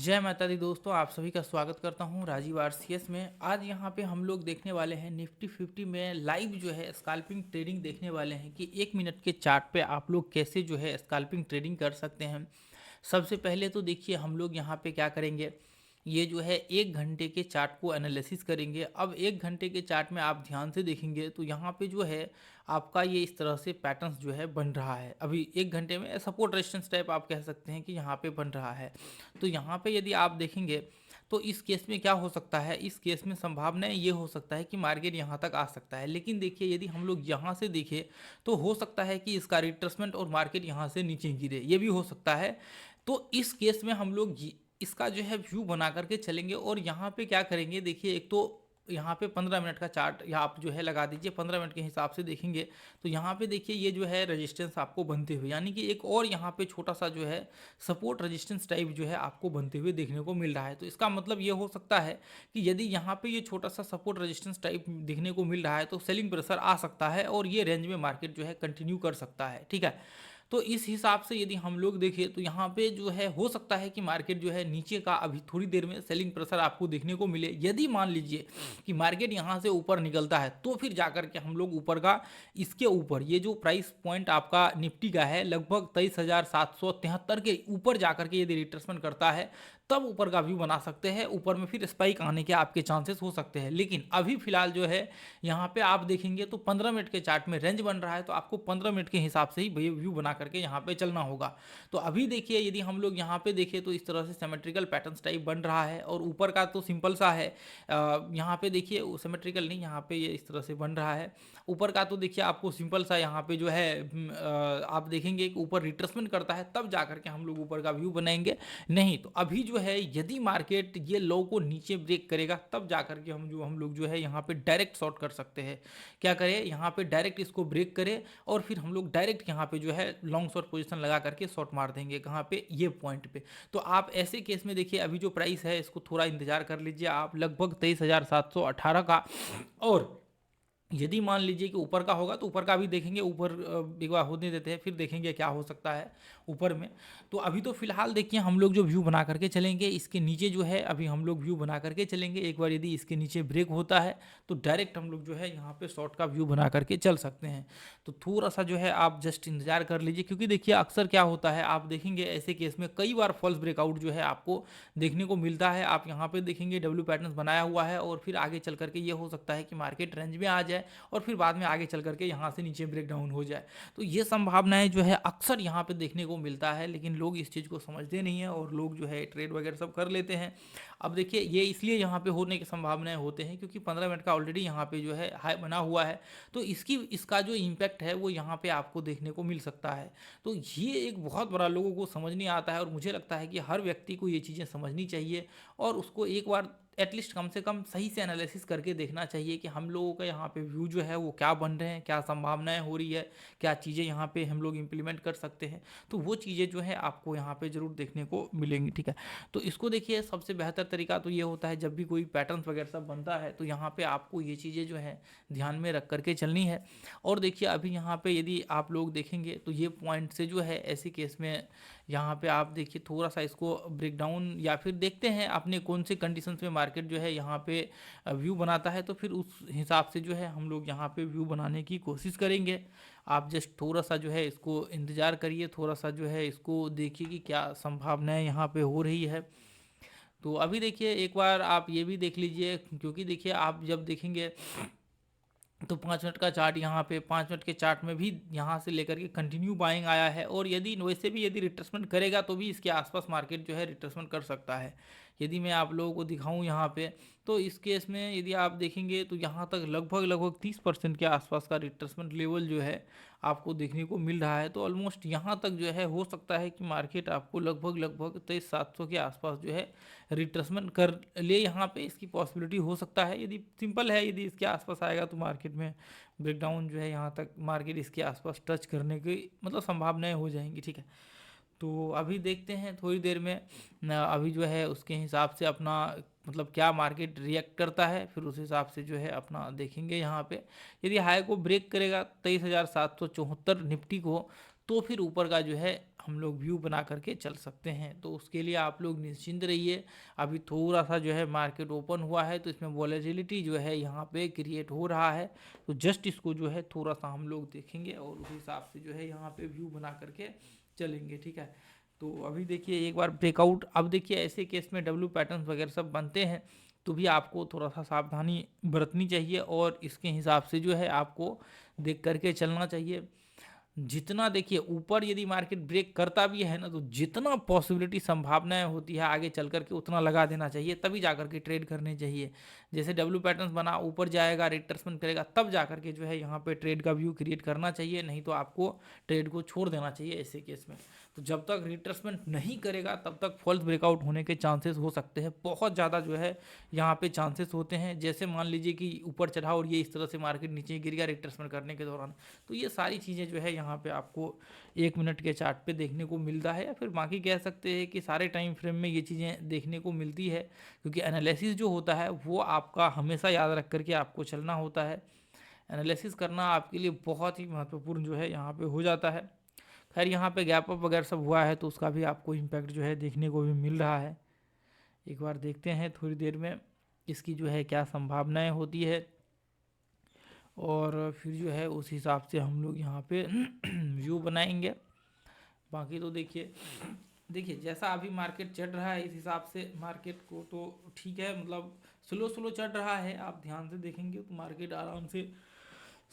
जय माता दी दोस्तों, आप सभी का स्वागत करता हूं राजीव आरसीएस में। आज यहां पे हम लोग देखने वाले हैं निफ्टी 50 में लाइव जो है स्कैल्पिंग ट्रेडिंग देखने वाले हैं कि 1 मिनट के चार्ट पे आप लोग कैसे जो है स्कैल्पिंग ट्रेडिंग कर सकते हैं। सबसे पहले तो देखिए हम लोग यहाँ पे क्या करेंगे, ये जो है 1 घंटे के चार्ट को एनालिसिस करेंगे। अब 1 घंटे के चार्ट में आप ध्यान से देखेंगे तो यहाँ पे जो है आपका ये इस तरह से पैटर्न्स जो है बन रहा है। अभी 1 घंटे में सपोर्ट रेजिस्टेंस टाइप आप कह सकते हैं कि यहाँ पे बन रहा है। तो यहाँ पे यदि आप देखेंगे तो इस केस में क्या हो सकता है, इस केस में संभावनाएं ये हो सकता है कि मार्केट यहाँ तक आ सकता है। लेकिन देखिए यदि हम लोग यहाँ से देखें तो हो सकता है कि इसका रिट्रेसमेंट और मार्केट यहाँ से नीचे गिरे, ये भी हो सकता है। तो इस केस में हम लोग इसका जो है व्यू बना करके चलेंगे और यहाँ पे क्या करेंगे, देखिए एक तो यहाँ पे 15 मिनट का चार्ट या आप जो है लगा दीजिए, 15 मिनट के हिसाब से देखेंगे तो यहाँ पे देखिए ये जो है रेजिस्टेंस आपको बनते हुए, यानी कि एक और यहाँ पे छोटा सा जो है सपोर्ट रेजिस्टेंस टाइप जो है आपको बनते हुए देखने को मिल रहा है। तो इसका मतलब ये हो सकता है कि यदि यहाँ पे ये छोटा सा सपोर्ट रेजिस्टेंस टाइप देखने को मिल रहा है तो सेलिंग प्रेशर आ सकता है और ये रेंज में मार्केट जो है कंटिन्यू कर सकता है। ठीक है, तो इस हिसाब से यदि हम लोग देखें तो यहाँ पे जो है हो सकता है कि मार्केट जो है नीचे का अभी थोड़ी देर में सेलिंग प्रेशर आपको देखने को मिले। यदि मान लीजिए कि मार्केट यहाँ से ऊपर निकलता है तो फिर जाकर के हम लोग ऊपर का, इसके ऊपर ये जो प्राइस पॉइंट आपका निफ्टी का है लगभग 23,773 के ऊपर जाकर के यदि रिट्रेसमेंट करता है तब ऊपर का व्यू बना सकते हैं। ऊपर में फिर स्पाइक आने के आपके चांसेस हो सकते हैं। लेकिन अभी फिलहाल जो है यहाँ पे आप देखेंगे तो 15 मिनट के चार्ट में रेंज बन रहा है, तो आपको 15 मिनट के हिसाब से ही व्यू बना करके यहाँ पे चलना होगा। तो अभी देखिए यदि हम लोग यहाँ पे देखें तो इस तरह से सिमेट्रिकल पैटर्न्स टाइप बन रहा है और ऊपर का तो सिंपल सा है। यहाँ पे देखिए सिमेट्रिकल नहीं, यहाँ पे ये इस तरह से बन रहा है। ऊपर का तो देखिए आपको सिंपल सा यहाँ पे जो है आप देखेंगे कि ऊपर रिट्रेसमेंट करता है तब जा करके हम लोग ऊपर का व्यू बनाएंगे। नहीं तो अभी जो है यदि मार्केट ये लो को नीचे ब्रेक करेगा तब जा करके हम लोग जो है यहाँ पे डायरेक्ट शॉर्ट कर सकते हैं। क्या करें, यहाँ पे डायरेक्ट इसको ब्रेक करें और फिर हम लोग डायरेक्ट यहाँ पे जो है लॉन्ग शॉर्ट पोजीशन लगा करके शॉर्ट मार देंगे कहाँ पे, ये पॉइंट पे। तो आप ऐसे केस में देखिए अभी जो प्राइस है इसको थोड़ा इंतजार कर लीजिए आप, लगभग 23,718 का। और यदि मान लीजिए कि ऊपर का होगा तो ऊपर का भी देखेंगे, ऊपर एक बार होने देते हैं फिर देखेंगे क्या हो सकता है ऊपर में। तो अभी तो फिलहाल देखिए हम लोग जो व्यू बना करके चलेंगे, इसके नीचे जो है अभी हम लोग व्यू बना करके चलेंगे। एक बार यदि इसके नीचे ब्रेक होता है तो डायरेक्ट हम लोग जो है यहाँ पे शॉर्ट का व्यू बना करके चल सकते हैं। तो थोड़ा सा जो है आप जस्ट इंतजार कर लीजिए, क्योंकि देखिए अक्सर क्या होता है आप देखेंगे ऐसे केस में कई बार फॉल्स ब्रेकआउट जो है आपको देखने को मिलता है। आप यहाँ पे देखेंगे डब्ल्यू पैटर्न बनाया हुआ है और फिर आगे चल करके ये हो सकता है कि मार्केट रेंज में आ जाए और फिर बाद में आगे चल करके यहाँ से नीचे ब्रेक डाउन हो जाए। तो ये संभावनाएं जो है अक्सर यहाँ पे देखने को मिलता है, लेकिन लोग इस चीज़ को समझते नहीं है और लोग जो है ट्रेड वगैरह सब कर लेते हैं। अब देखिए ये इसलिए यहाँ पे होने की संभावनाएं होते हैं क्योंकि 15 मिनट का ऑलरेडी यहाँ पे जो है हाई बना हुआ है। तो इसका जो इम्पैक्ट है वो यहाँ पे आपको देखने को मिल सकता है। तो ये एक बहुत बड़ा लोगों को समझ नहीं आता है और मुझे लगता है कि हर व्यक्ति को ये चीज़ें समझनी चाहिए और उसको एक बार एटलीस्ट कम से कम सही से एनालिसिस करके देखना चाहिए कि हम लोगों का यहाँ पे व्यू जो है वो क्या बन रहे हैं, क्या संभावनाएं हो रही है, क्या चीज़ें यहाँ पे हम लोग इम्प्लीमेंट कर सकते हैं। तो वो चीज़ें जो है आपको यहाँ पे ज़रूर देखने को मिलेंगी। ठीक है, तो इसको देखिए सबसे बेहतर तरीका तो ये होता है जब भी कोई पैटर्न्स वगैरह सब बनता है तो यहाँ पे आपको ये चीज़ें जो है ध्यान में रख करके चलनी है। और देखिए अभी यहाँ पे यदि आप लोग देखेंगे तो ये पॉइंट से जो है ऐसे केस में यहाँ पे आप देखिए थोड़ा सा इसको ब्रेक डाउन या फिर देखते हैं अपने कौन से कंडीशंस में मार्केट जो है यहाँ पे व्यू बनाता है, तो फिर उस हिसाब से जो है हम लोग यहाँ पे व्यू बनाने की कोशिश करेंगे। आप जस्ट थोड़ा सा जो है इसको इंतज़ार करिए, थोड़ा सा जो है इसको देखिए कि क्या संभावनाएं यहाँ पे हो रही है। तो अभी देखिए एक बार आप ये भी देख लीजिए, क्योंकि देखिए आप जब देखेंगे तो 5 मिनट का चार्ट, यहाँ पे 5 मिनट के चार्ट में भी यहाँ से लेकर के कंटिन्यू बाइंग आया है और यदि वैसे भी यदि रिट्रेसमेंट करेगा तो भी इसके आसपास मार्केट जो है रिट्रेसमेंट कर सकता है। यदि मैं आप लोगों को दिखाऊं यहाँ पे तो इस केस में यदि आप देखेंगे तो यहाँ तक लगभग लगभग 30% के आसपास का रिट्रेसमेंट लेवल जो है आपको देखने को मिल रहा है। तो ऑलमोस्ट यहाँ तक जो है हो सकता है कि मार्केट आपको लगभग लगभग 23,700 के आसपास जो है रिट्रेसमेंट कर ले। यहाँ पे इसकी पॉसिबिलिटी हो सकता है, यदि सिंपल है यदि इसके आसपास आएगा तो मार्केट में ब्रेकडाउन जो है यहाँ तक मार्केट इसके आसपास टच करने की मतलब संभावनाएं हो जाएंगी। ठीक है, तो अभी देखते हैं थोड़ी देर में अभी जो है उसके हिसाब से अपना मतलब क्या मार्केट रिएक्ट करता है, फिर उस हिसाब से जो है अपना देखेंगे। यहाँ पे यदि हाई को ब्रेक करेगा 23,774 निफ्टी को तो फिर ऊपर का जो है हम लोग व्यू बना करके चल सकते हैं। तो उसके लिए आप लोग निश्चिंत रहिए। अभी थोड़ा सा जो है मार्केट ओपन हुआ है तो इसमें वॉलेटिलिटी जो है यहाँ पे क्रिएट हो रहा है, तो जस्ट इसको जो है थोड़ा सा हम लोग देखेंगे और उस हिसाब से जो है यहाँ पे व्यू बना करके चलेंगे, ठीक है। तो अभी देखिए एक बार ब्रेकआउट, अब देखिए ऐसे केस में डब्ल्यू पैटर्न्स वगैरह सब बनते हैं तो भी आपको थोड़ा सा सावधानी बरतनी चाहिए और इसके हिसाब से जो है आपको देख करके चलना चाहिए। जितना देखिए ऊपर यदि मार्केट ब्रेक करता भी है ना, तो जितना पॉसिबिलिटी संभावनाएं होती है आगे चल करके उतना लगा देना चाहिए, तभी जा करके ट्रेड करने चाहिए। जैसे डब्ल्यू पैटर्न्स बना ऊपर जाएगा, रिट्रेसमेंट करेगा, तब जा करके जो है यहाँ पे ट्रेड का व्यू क्रिएट करना चाहिए, नहीं तो आपको ट्रेड को छोड़ देना चाहिए ऐसे केस में। तो जब तक रिट्रेसमेंट नहीं करेगा तब तक फॉल्स ब्रेकआउट होने के चांसेस हो सकते हैं, बहुत ज़्यादा जो है यहाँ पे चांसेस होते हैं। जैसे मान लीजिए कि ऊपर चढ़ा और ये इस तरह से मार्केट नीचे गिर गया रिट्रेसमेंट करने के दौरान, तो ये सारी चीज़ें जो है यहाँ पे आपको 1 मिनट के चार्ट पे देखने को मिलता है, या फिर बाकी कह सकते हैं कि सारे टाइम फ्रेम में ये चीज़ें देखने को मिलती है। क्योंकि एनालिसिस जो होता है वो आपका हमेशा याद रख करके आपको चलना होता है। एनालिसिस करना आपके लिए बहुत ही महत्वपूर्ण जो है यहाँ पे हो जाता है। खैर यहाँ पे गैप अप वगैरह सब हुआ है तो उसका भी आपको इम्पैक्ट जो है देखने को भी मिल रहा है। एक बार देखते हैं थोड़ी देर में इसकी जो है क्या संभावनाएं होती है, और फिर जो है उस हिसाब से हम लोग यहाँ पे व्यू बनाएंगे। बाकी तो देखिए देखिए जैसा अभी मार्केट चढ़ रहा है इस हिसाब से मार्केट को तो ठीक है, मतलब स्लो स्लो चढ़ रहा है। आप ध्यान से देखेंगे तो मार्केट आराम से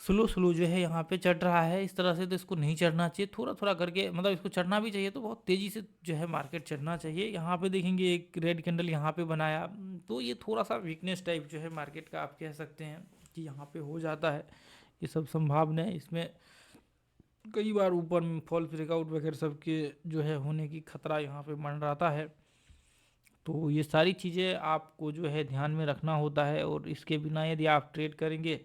स्लो स्लो जो है यहाँ पे चढ़ रहा है। इस तरह से तो इसको नहीं चढ़ना चाहिए, थोड़ा थोड़ा करके, मतलब इसको चढ़ना भी चाहिए तो बहुत तेज़ी से जो है मार्केट चढ़ना चाहिए। यहाँ पे देखेंगे एक रेड कैंडल यहाँ पे बनाया, तो ये थोड़ा सा वीकनेस टाइप जो है मार्केट का आप कह सकते हैं कि यहाँ पे हो जाता है। ये सब संभावना है, इसमें कई बार ऊपर में फॉल्स ब्रेकआउट वगैरह सब के जो है होने की खतरा यहाँ पे मंडराता है। तो ये सारी चीज़ें आपको जो है ध्यान में रखना होता है, और इसके बिना यदि आप ट्रेड करेंगे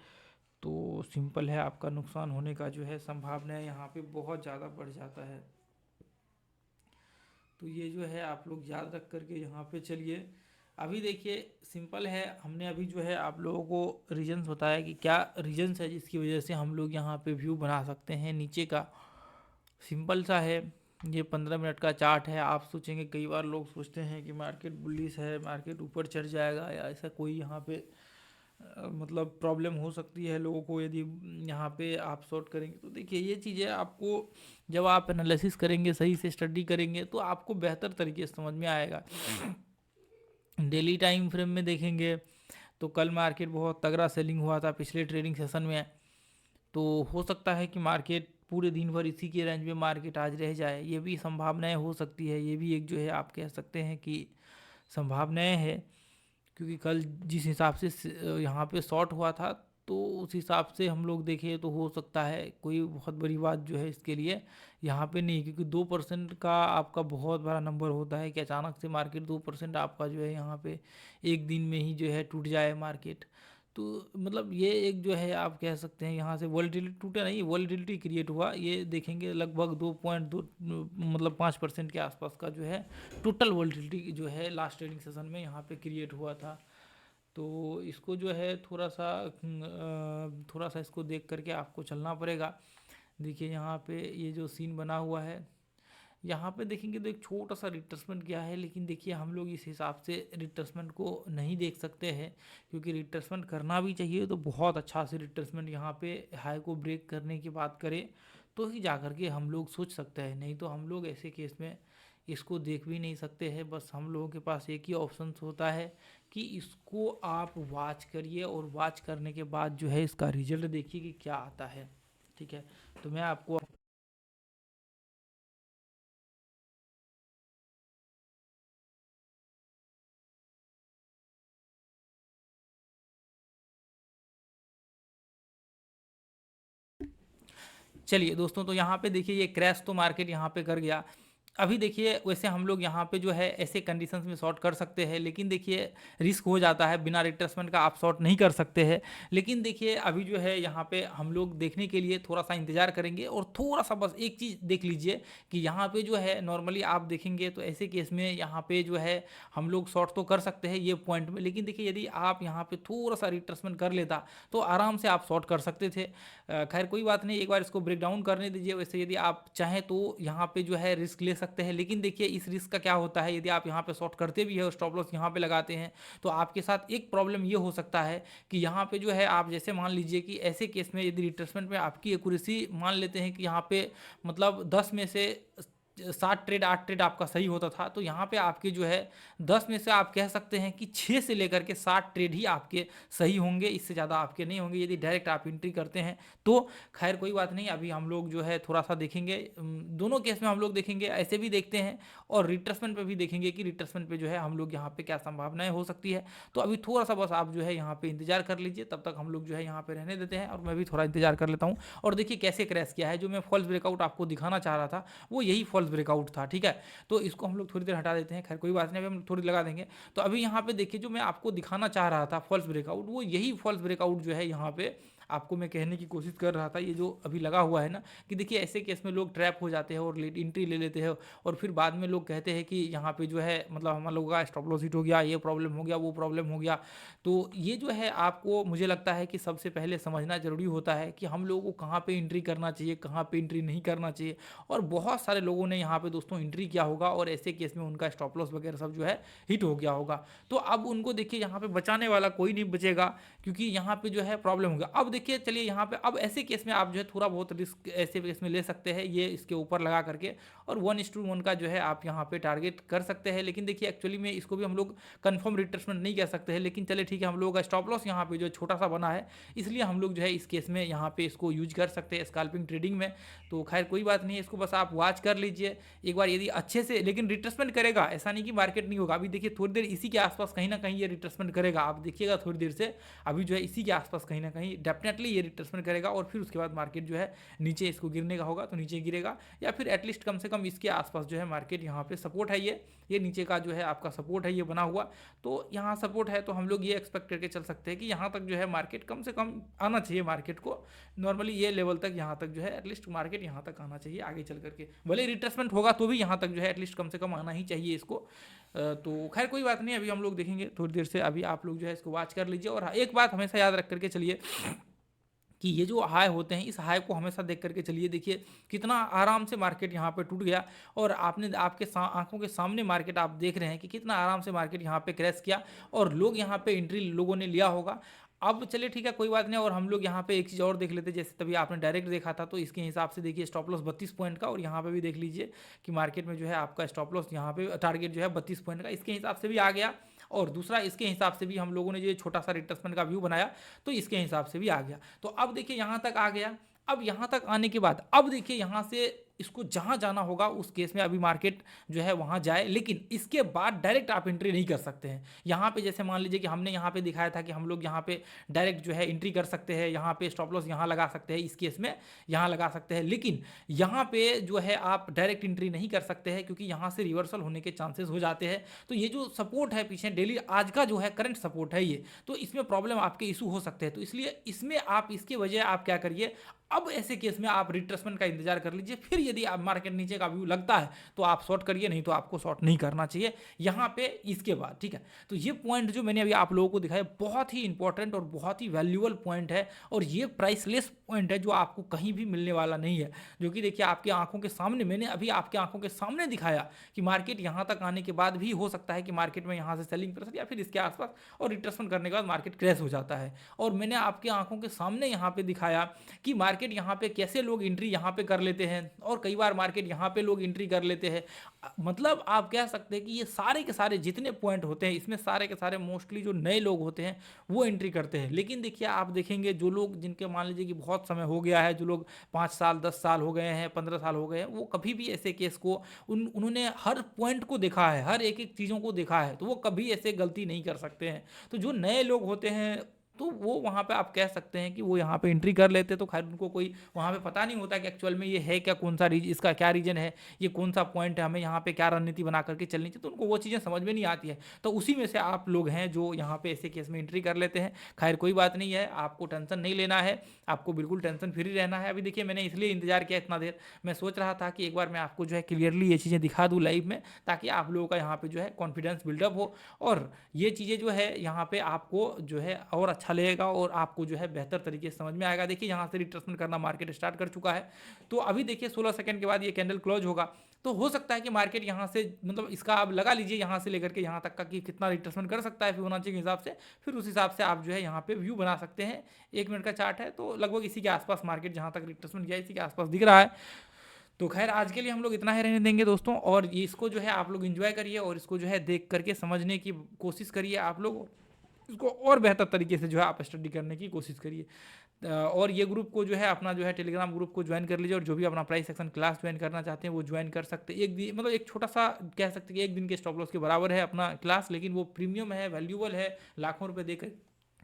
तो सिंपल है आपका नुकसान होने का जो है संभावना है यहाँ पे बहुत ज़्यादा बढ़ जाता है। तो ये जो है आप लोग याद रख करके यहाँ पे चलिए। अभी देखिए सिंपल है, हमने अभी जो है आप लोगों को रीजंस बताया कि क्या रीजंस है जिसकी वजह से हम लोग यहाँ पे व्यू बना सकते हैं नीचे का। सिंपल सा है, ये 15 मिनट का चार्ट है। आप सोचेंगे, कई बार लोग सोचते हैं कि मार्केट बुलिश है, मार्केट ऊपर चढ़ जाएगा, या ऐसा कोई यहाँ पे मतलब प्रॉब्लम हो सकती है लोगों को यदि यहाँ पे आप शॉर्ट करेंगे। तो देखिए ये चीज़ें आपको जब आप एनालिसिस करेंगे, सही से स्टडी करेंगे, तो आपको बेहतर तरीके से समझ में आएगा। डेली टाइम फ्रेम में देखेंगे तो कल मार्केट बहुत तगड़ा सेलिंग हुआ था पिछले ट्रेडिंग सेशन में, तो हो सकता है कि मार्केट पूरे दिन भर इसी के रेंज में मार्केट आज रह जाए, ये भी संभावनाएं हो सकती है। ये भी एक जो है आप कह सकते हैं कि संभावनाएं है। क्योंकि कल जिस हिसाब से यहाँ पे शॉर्ट हुआ था, तो उस हिसाब से हम लोग देखें तो हो सकता है कोई बहुत बड़ी बात जो है इसके लिए यहाँ पे नहीं, क्योंकि 2% का आपका बहुत बड़ा नंबर होता है कि अचानक से मार्केट 2% आपका जो है यहाँ पे एक दिन में ही जो है टूट जाए मार्केट। तो मतलब ये एक जो है आप कह सकते हैं यहाँ से वॉलेटिलिटी टूटा नहीं, वॉलेटिलिटी क्रिएट हुआ। ये देखेंगे लगभग 2.2 मतलब 5% के आसपास का जो है टोटल वॉलेटिलिटी जो है लास्ट ट्रेडिंग सेशन में यहाँ पे क्रिएट हुआ था। तो इसको जो है थोड़ा सा इसको देख करके आपको चलना पड़ेगा। देखिए यहाँ पे ये जो सीन बना हुआ है, यहाँ पे देखेंगे तो एक छोटा सा रिट्रेसमेंट गया है, लेकिन देखिए हम लोग इस हिसाब से रिट्रेसमेंट को नहीं देख सकते हैं, क्योंकि रिट्रेसमेंट करना भी चाहिए तो बहुत अच्छा से रिट्रेसमेंट यहाँ पे हाई को ब्रेक करने की बात करें तो ही जा करके हम लोग सोच सकते हैं, नहीं तो हम लोग ऐसे केस में इसको देख भी नहीं सकते हैं। बस हम लोगों के पास एक ही ऑप्शन होता है कि इसको आप वॉच करिए, और वॉच करने के बाद जो है इसका रिजल्ट देखिए कि क्या आता है, ठीक है। तो मैं आपको चलिए दोस्तों, तो यहाँ पे देखिए ये क्रैश तो मार्केट यहाँ पे कर गया, अभी देखिए वैसे हम लोग यहाँ पे जो है ऐसे कंडीशंस में शॉर्ट कर सकते हैं, लेकिन देखिए रिस्क हो जाता है, बिना रिट्रेसमेंट का आप शॉर्ट नहीं कर सकते हैं। लेकिन देखिए अभी जो है यहाँ पे हम लोग देखने के लिए थोड़ा सा इंतजार करेंगे, और थोड़ा सा बस एक चीज़ देख लीजिए कि यहाँ पे जो है नॉर्मली आप देखेंगे तो ऐसे केस में यहाँ पे जो है हम लोग शॉर्ट तो कर सकते हैं ये पॉइंट में, लेकिन देखिए यदि आप यहाँ पे थोड़ा सा रिट्रेसमेंट कर लेता तो आराम से आप शॉर्ट कर सकते थे। खैर कोई बात नहीं, एक बार इसको ब्रेक डाउन करने दीजिए। वैसे यदि आप चाहें तो यहाँ पे जो है रिस्क ले सकते हैं, लेकिन देखिए इस रिस्क का क्या होता है, यदि आप यहाँ पे शॉर्ट करते भी है और स्टॉप लॉस यहाँ पे लगाते हैं तो आपके साथ एक प्रॉब्लम ये हो सकता है कि यहाँ पे जो है आप जैसे मान लीजिए कि ऐसे केस में यदि रिट्रेसमेंट में आपकी एक्यूरेसी मान लेते हैं कि यहाँ पे मतलब 10 में से 7 ट्रेड 8 ट्रेड आपका सही होता था, तो यहाँ पे आपके जो है 10 में से आप कह सकते हैं कि 6 से लेकर के 7 ट्रेड ही आपके सही होंगे, इससे ज़्यादा आपके नहीं होंगे यदि डायरेक्ट आप एंट्री करते हैं तो। खैर कोई बात नहीं, अभी हम लोग जो है थोड़ा सा देखेंगे, दोनों केस में हम लोग देखेंगे, ऐसे भी देखते हैं और रिट्रेसमेंट पे भी देखेंगे कि रिट्रेसमेंट पे जो है हम लोग यहाँ पे क्या संभावनाएं हो सकती है। तो अभी थोड़ा सा बस आप जो है यहाँ पे इंतजार कर लीजिए, तब तक हम लोग जो है यहाँ पे रहने देते हैं और मैं भी थोड़ा इंतजार कर लेता हूँ। और देखिए कैसे क्रैश किया है, जो मैं फॉल्स ब्रेकआउट आपको दिखाना चाह रहा था वो यही फॉल्स ब्रेकआउट था, ठीक है। तो इसको हम लोग थोड़ी देर हटा देते हैं, खैर कोई बात नहीं, अभी हम थोड़ी लगा देंगे। तो अभी यहाँ पे देखिए जो मैं आपको दिखाना चाह रहा था फॉल्स ब्रेकआउट, वो यही फॉल्स ब्रेकआउट जो है यहाँ पे आपको मैं कहने की कोशिश कर रहा था। ये जो अभी लगा हुआ है ना, कि देखिए ऐसे केस में लोग ट्रैप हो जाते हैं और एंट्री ले लेते हैं, और फिर बाद में लोग कहते हैं कि यहाँ पे जो है मतलब हम लोगों का स्टॉप लॉस हिट हो गया, ये प्रॉब्लम हो गया, वो प्रॉब्लम हो गया। तो ये जो है आपको मुझे लगता है कि सबसे पहले समझना जरूरी होता है कि हम लोगों को कहाँ पे एंट्री करना चाहिए, कहाँ पे एंट्री नहीं करना चाहिए। और बहुत सारे लोगों ने यहाँ पे दोस्तों एंट्री किया होगा और ऐसे केस में उनका स्टॉप लॉस वगैरह सब जो है हिट हो गया होगा। तो अब उनको देखिए यहाँ पे बचाने वाला कोई नहीं बचेगा, क्योंकि यहाँ पे जो है प्रॉब्लम हो गया। अब देखिए चलिए यहाँ पे अब ऐसे केस में आप जो है थोड़ा बहुत रिस्क ऐसे केस में ले सकते हैं, ये इसके ऊपर लगा करके, और 1:1 का जो है आप यहाँ पे टारगेट कर सकते हैं। लेकिन देखिए एक्चुअली में इसको भी हम लोग कंफर्म रिट्रेसमेंट नहीं कह सकते हैं, लेकिन चले ठीक है, हम लोगों का स्टॉप लॉस यहाँ पे जो छोटा सा बना है, इसलिए हम लोग जो है इस केस में यहाँ पे इसको यूज कर सकते हैं स्कैल्पिंग ट्रेडिंग में। तो खैर कोई बात नहीं है, इसको बस आप वॉच कर लीजिए एक बार यदि अच्छे से, लेकिन रिट्रेसमेंट करेगा, ऐसा नहीं कि मार्केट नहीं होगा। अभी देखिए थोड़ी देर इसी के आसपास कहीं ना कहीं ये रिट्रेसमेंट करेगा, आप देखिएगा थोड़ी देर से अभी जो है इसी के आसपास कहीं ना कहीं डेफिनेटली ये रिट्रेसमेंट करेगा, और फिर उसके बाद मार्केट जो है नीचे इसको गिरने का होगा तो नीचे गिरेगा, या फिर एटलीस्ट कम से कम इसके आसपास जो है मार्केट यहाँ पे सपोर्ट है, ये नीचे का जो है आपका सपोर्ट है ये बना हुआ, तो यहाँ सपोर्ट है, तो हम लोग ये एक्सपेक्ट करके चल सकते हैं कि यहाँ तक जो है मार्केट कम से कम आना चाहिए, मार्केट को नॉर्मली ये लेवल तक यहाँ तक जो है एटलीस्ट मार्केट यहाँ तक आना चाहिए आगे चल करके, भले रिट्रेसमेंट होगा तो भी यहाँ तक जो है एटलीस्ट कम से कम आना ही चाहिए इसको। तो खैर कोई बात नहीं, अभी हम लोग देखेंगे थोड़ी देर से, अभी आप लोग जो है इसको वॉच कर लीजिए। और एक बात हमेशा याद रख करके चलिए कि ये जो हाई होते हैं, इस हाई को हमेशा देख करके चलिए, देखिए कितना आराम से मार्केट यहाँ पे टूट गया, और आपने आपके आंखों के सामने मार्केट आप देख रहे हैं कि कितना आराम से मार्केट यहाँ पे क्रैश किया, और लोग यहाँ पे एंट्री लोगों ने लिया होगा। अब चलिए ठीक है कोई बात नहीं, और हम लोग यहाँ पे एक चीज़ और देख लेते हैं, जैसे तभी आपने डायरेक्ट देखा था तो इसके हिसाब से देखिए स्टॉप लॉस 32 पॉइंट का, और यहाँ पे भी देख लीजिए कि मार्केट में जो है आपका स्टॉप लॉस यहाँ पे टारगेट जो है 32 पॉइंट का, इसके हिसाब से भी आ गया। और दूसरा इसके हिसाब से भी हम लोगों ने जो छोटा सा रिट्रेसमेंट का व्यू बनाया तो इसके हिसाब से भी आ गया। तो अब देखिए यहाँ तक आ गया। अब यहाँ तक आने के बाद अब देखिए यहाँ से इसको जहाँ जाना होगा उस केस में अभी मार्केट जो है वहाँ जाए, लेकिन इसके बाद डायरेक्ट आप एंट्री नहीं कर सकते हैं। यहाँ पे जैसे मान लीजिए कि हमने यहाँ पे दिखाया था कि हम लोग यहाँ पे डायरेक्ट जो है एंट्री कर सकते हैं, यहाँ पे स्टॉप लॉस यहाँ लगा सकते हैं, इस केस में यहाँ लगा सकते हैं, लेकिन यहाँ पे जो है आप डायरेक्ट एंट्री नहीं कर सकते हैं, क्योंकि यहाँ से रिवर्सल होने के चांसेस हो जाते हैं। तो ये जो सपोर्ट है पीछे डेली आज का जो है करंट सपोर्ट है ये, तो इसमें प्रॉब्लम आपके इशू हो सकते हैं। तो इसलिए इसमें आप इसके वजह आप क्या करिए, अब ऐसे केस में आप रिट्रेसमेंट का इंतजार कर लीजिए, फिर यदि आप मार्केट नीचे का व्यू लगता है तो आप शॉर्ट करिए, नहीं तो आपको शॉर्ट नहीं करना चाहिए यहाँ पे इसके बाद, ठीक है। तो ये पॉइंट जो मैंने अभी आप लोगों को दिखाया बहुत ही इंपॉर्टेंट और बहुत ही वैल्यूएबल पॉइंट है, और ये प्राइसलेस पॉइंट है जो आपको कहीं भी मिलने वाला नहीं है, जो कि देखिए आपकी आंखों के सामने मैंने अभी आपके आंखों के सामने दिखाया कि मार्केट यहाँ तक आने के बाद भी हो सकता है कि मार्केट में यहाँ से सेलिंग प्रेशर या फिर इसके आसपास, और रिट्रेसमेंट करने के बाद मार्केट क्रैश हो जाता है। और मैंने आपके आंखों के सामने यहाँ पे दिखाया कि मार्केट यहाँ पे कैसे लोग एंट्री यहाँ पे कर लेते हैं, और कई बार मार्केट यहाँ पे लोग एंट्री कर लेते हैं। मतलब आप कह सकते हैं कि ये सारे के सारे जितने पॉइंट होते हैं इसमें सारे के सारे मोस्टली जो नए लोग होते हैं वो एंट्री करते हैं। लेकिन देखिए आप देखेंगे जो लोग जिनके मान लीजिए कि बहुत समय हो गया है, जो लोग 5 साल 10 साल हो गए हैं 15 साल हो गए हैं, वो कभी भी ऐसे केस को उन्होंने हर पॉइंट को देखा है, हर एक एक चीज़ों को देखा है, तो वो कभी ऐसे गलती नहीं कर सकते हैं। तो जो नए लोग होते हैं तो वो वहाँ पे आप कह सकते हैं कि वो यहाँ पे एंट्री कर लेते, तो खैर उनको कोई वहाँ पे पता नहीं होता कि एक्चुअल में ये है क्या, कौन सा रीज, इसका क्या रीजन है, ये कौन सा पॉइंट है, हमें यहाँ पे क्या रणनीति बना करके चलनी चाहिए, तो उनको वो चीज़ें समझ में नहीं आती है। तो उसी में से आप लोग हैं जो यहाँ पे ऐसे केस में एंट्री कर लेते हैं। खैर कोई बात नहीं है, आपको टेंशन नहीं लेना है, आपको बिल्कुल टेंशन फ्री रहना है। अभी देखिए मैंने इसलिए इंतजार किया इतना देर, मैं सोच रहा था कि एक बार मैं आपको जो है क्लियरली ये चीज़ें दिखा दूँ लाइव में, ताकि आप लोगों का यहाँ पे जो है कॉन्फिडेंस बिल्डअप हो, और ये चीज़ें जो है यहाँ पे आपको जो है और अच्छा लगेगा, और आपको जो है बेहतर तरीके से समझ में आएगा। देखिए यहाँ से रिट्रेसमेंट करना मार्केट स्टार्ट कर चुका है, तो अभी देखिए 16 सेकंड के बाद ये कैंडल क्लोज होगा, तो हो सकता है कि मार्केट यहाँ से, मतलब इसका आप लगा लीजिए यहाँ से लेकर के यहाँ तक का कि कितना रिट्रेसमेंट कर सकता है फिबोनाची के हिसाब से, फिर उस हिसाब से आप जो है यहाँ पे व्यू बना सकते हैं। 1 मिनट का चार्ट है, तो लगभग इसी के आसपास मार्केट जहाँ तक रिट्रेसमेंट किया इसी के आसपास दिख रहा है। तो खैर आज के लिए हम लोग इतना ही रहने देंगे दोस्तों, और ये इसको जो है आप लोग एंजॉय करिए, और इसको जो है देख करके समझने की कोशिश करिए आप लोग, इसको और बेहतर तरीके से जो है आप स्टडी करने की कोशिश करिए। और ये ग्रुप को जो है अपना जो है टेलीग्राम ग्रुप को ज्वाइन कर लीजिए, और जो भी अपना प्राइस एक्शन क्लास ज्वाइन करना चाहते हैं वो ज्वाइन कर सकते हैं। एक दिन, मतलब एक छोटा सा कह सकते हैं कि एक दिन के स्टॉप लॉस के बराबर है अपना क्लास, लेकिन वो प्रीमियम है, वैल्यूबल है, लाखों रुपए देकर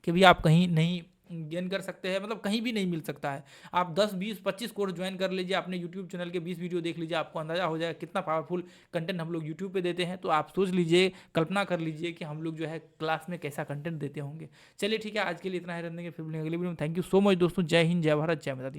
कि भी आप कहीं नहीं गेन कर सकते हैं, मतलब कहीं भी नहीं मिल सकता है। आप 10 20 25 कोर्स ज्वाइन कर लीजिए, अपने यूट्यूब चैनल के 20 वीडियो देख लीजिए, आपको अंदाजा हो जाएगा कितना पावरफुल कंटेंट हम लोग यूट्यूब पे देते हैं। तो आप सोच लीजिए, कल्पना कर लीजिए कि हम लोग जो है क्लास में कैसा कंटेंट देते होंगे। चलिए ठीक है, आज के लिए इतना ही रहने देंगे, फिर मिलेंगे अगली वीडियो में। थैंक यू सो मच दोस्तों, जय हिंद, जय भारत, जय माता दी।